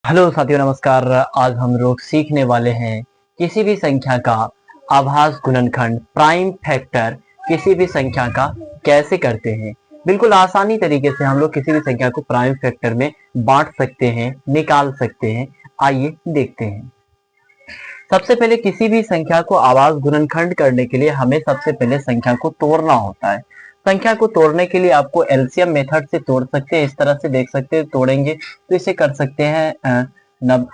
Hello साथियों, नमस्कार। आज हम लोग सीखने वाले हैं किसी भी संख्या का आभास गुणनखंड प्राइम फैक्टर किसी भी संख्या का कैसे करते हैं। बिल्कुल आसानी तरीके से हम लोग किसी भी संख्या को प्राइम फैक्टर में बांट सकते हैं, निकाल सकते हैं। आइए देखते हैं। सबसे पहले किसी भी संख्या को आभास गुणनखंड करने के लिए हमें सबसे पहले संख्या को तोड़ना होता है। संख्या को तोड़ने के लिए आपको एलसीएम मेथड से तोड़ सकते हैं। इस तरह से देख सकते हैं, तोड़ेंगे तो इसे कर सकते हैं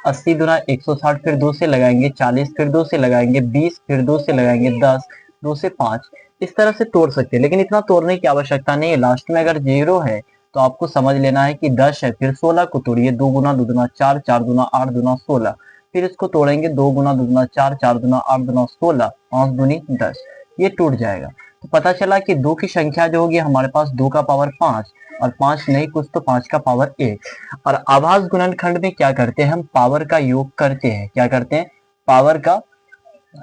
80 दुना 160, फिर 2 से लगाएंगे 40, फिर 2 से लगाएंगे 20, फिर 2 से लगाएंगे 10, 2 से 5। इस तरह से तोड़ सकते हैं, लेकिन इतना तोड़ने की आवश्यकता नहीं है। लास्ट में अगर 0 है तो आपको समझ लेना है कि 10 है। फिर 16 को तोड़िए, 2 गुना 2 दुना 4, 4 दुना 8 दुना 16। फिर इसको तोड़ेंगे, 2 गुना 2 दुना 4, 4 दुना 8 दुना 16, 5 दूनी 10। ये टूट जाएगा। तो पता चला कि 2 की संख्या जो होगी हमारे पास 2 का पावर 5, और 5 नहीं कुछ तो 5 का पावर 1। और आभास गुणनखंड में क्या करते हैं, हम पावर का योग करते हैं। क्या करते हैं, पावर का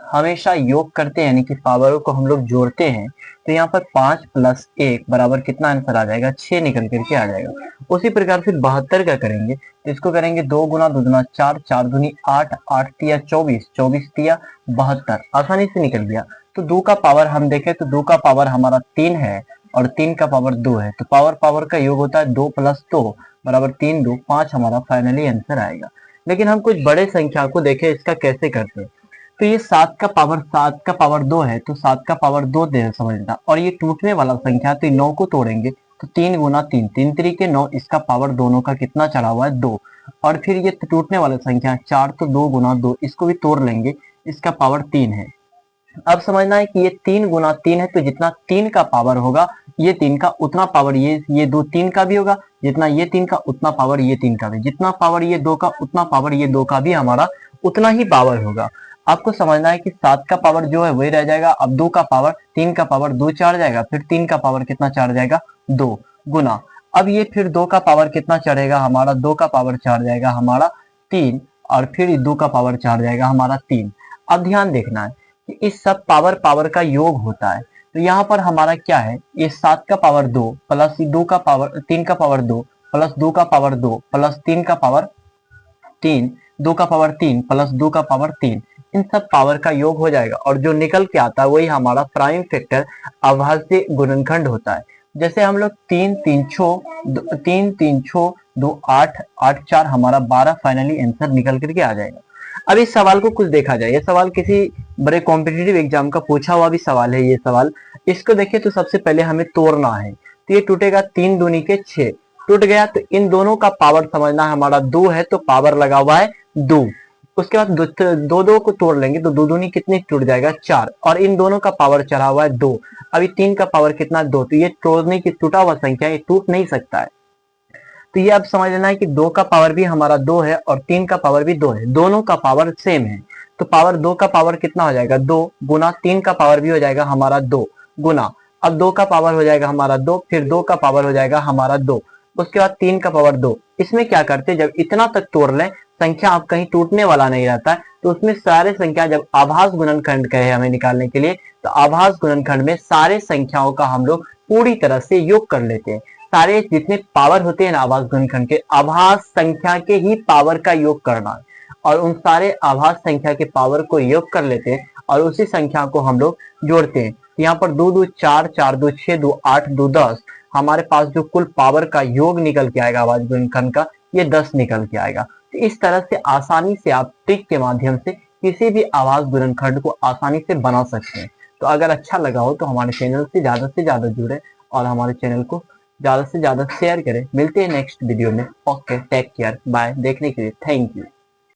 हमेशा योग करते हैं, यानी कि पावरों को हम लोग जोड़ते हैं। तो यहाँ पर 5 प्लस 1 बराबर कितना आंसर आ जाएगा, 6 निकल करके आ जाएगा। उसी प्रकार से 72 का करेंगे तो इसको करेंगे 2 गुना 2 दुना 4, 4 दूनी 8, 8 तिया 24, 24 तिया 72। आसानी से निकल गया। तो 2 का पावर हम देखें तो 2 का पावर हमारा 3 है और 3 का पावर 2 है। तो पावर पावर का योग होता है 2 प्लस 2 बराबर 3, 2 5 हमारा फाइनली आंसर आएगा। लेकिन हम कुछ बड़े संख्या को देखें, इसका कैसे करते हैं। तो ये 7 का पावर 2 है, तो 7 का पावर 2 दे समझना। और ये टूटने वाला संख्या, तो 9 को तोड़ेंगे तो 3 गुना 3, 3 तरीके 9, इसका पावर दोनों का कितना चढ़ा हुआ है 2। और फिर ये टूटने वाला संख्या 4, तो 2 गुना 2, इसको भी तोड़ लेंगे, इसका पावर 3 है। अब समझना है कि ये 3 गुना 3 है, तो जितना 3 का पावर होगा ये 3 का उतना पावर ये 2 3 का भी होगा। जितना ये 3 का उतना पावर ये 3 का भी। जितना पावर ये 2 का उतना पावर ये 2 का भी हमारा उतना ही पावर होगा। आपको समझना है कि 7 का पावर जो है वही रह जाएगा। अब 2 का पावर 3 का पावर 2 चढ़ जाएगा, फिर 3 का पावर कितना चढ़ जाएगा 2 गुना। अब ये फिर 2 का पावर कितना चढ़ेगा हमारा, 2 का पावर चढ़ जाएगा हमारा 3, और फिर 2 का पावर चढ़ जाएगा हमारा 3। अब ध्यान देखना है कि इस सब पावर पावर का योग होता है। तो यहाँ पर हमारा क्या है, ये 7 का पावर 2 प्लस 2 का पावर 3 का पावर 2 प्लस 2 का पावर 2 प्लस 3 का पावर 3, 2 का पावर 3 प्लस 2 का पावर 3, इन सब पावर का योग हो जाएगा। और जो निकल के आता है वही हमारा प्राइम फैक्टर अभाज्य गुणनखंड होता है। जैसे हम लोग 3 3 6 2 8 8 4 हमारा 12 फाइनली आंसर निकल करके आ जाएगा। अब इस सवाल को कुछ देखा जाए, ये सवाल किसी बड़े कॉम्पिटिटिव एग्जाम का पूछा हुआ भी सवाल है। ये सवाल इसको देखिए तो सबसे पहले हमें तोड़ना है। तो ये टूटेगा 3 दूनी के 6, टूट गया। तो इन दोनों का पावर समझना है, हमारा 2 है तो पावर लगा हुआ है 2। उसके बाद दो दो को तोड़ लेंगे तो 2 दूनी कितनी टूट जाएगा 4, और इन दोनों का पावर चढ़ा हुआ है 2। अभी 3 का पावर कितना 2, तो ये तोड़ने की टूटा हुआ संख्या, ये टूट नहीं सकता है। तो ये अब समझ लेना है कि 2 का पावर भी हमारा 2 है और 3 का पावर भी 2 है, दोनों का पावर सेम है। तो पावर 2 का पावर कितना हो जाएगा 2 गुना, 3 का पावर भी हो जाएगा हमारा 2 गुना। अब 2 का पावर हो जाएगा हमारा 2, फिर 2 का पावर हो जाएगा हमारा 2, उसके बाद 3 का पावर 2। इसमें क्या करते, जब इतना तक तोड़ लें संख्या अब कहीं टूटने वाला नहीं रहता है, तो उसमें सारे संख्या जब आभास गुणनखंड कहे हमें निकालने के लिए, तो आभास गुणनखंड में सारे संख्याओं का हम लोग पूरी तरह से योग कर लेते हैं। सारे जितने पावर होते हैं ना आभास गुणनखंड के, आभास संख्या के ही पावर का योग करना है, और उन सारे आभास संख्या के पावर को योग कर लेते हैं और उसी संख्या को हम लोग जोड़ते हैं। यहाँ पर 2 2 4, 4 2 6, 2 8, 2 10, हमारे पास जो कुल पावर का योग निकल के आएगा आभास गुणनखंड का, ये 10 निकल के आएगा। तो इस तरह से आसानी से आप ट्रिक के माध्यम से किसी भी आभास गुणनखंड को आसानी से बना सकते हैं। तो अगर अच्छा लगा हो तो हमारे चैनल से ज्यादा जुड़े और हमारे चैनल को ज्यादा से ज्यादा शेयर करें। मिलते हैं नेक्स्ट वीडियो में। Okay, take care, bye. देखने के लिए थैंक यू।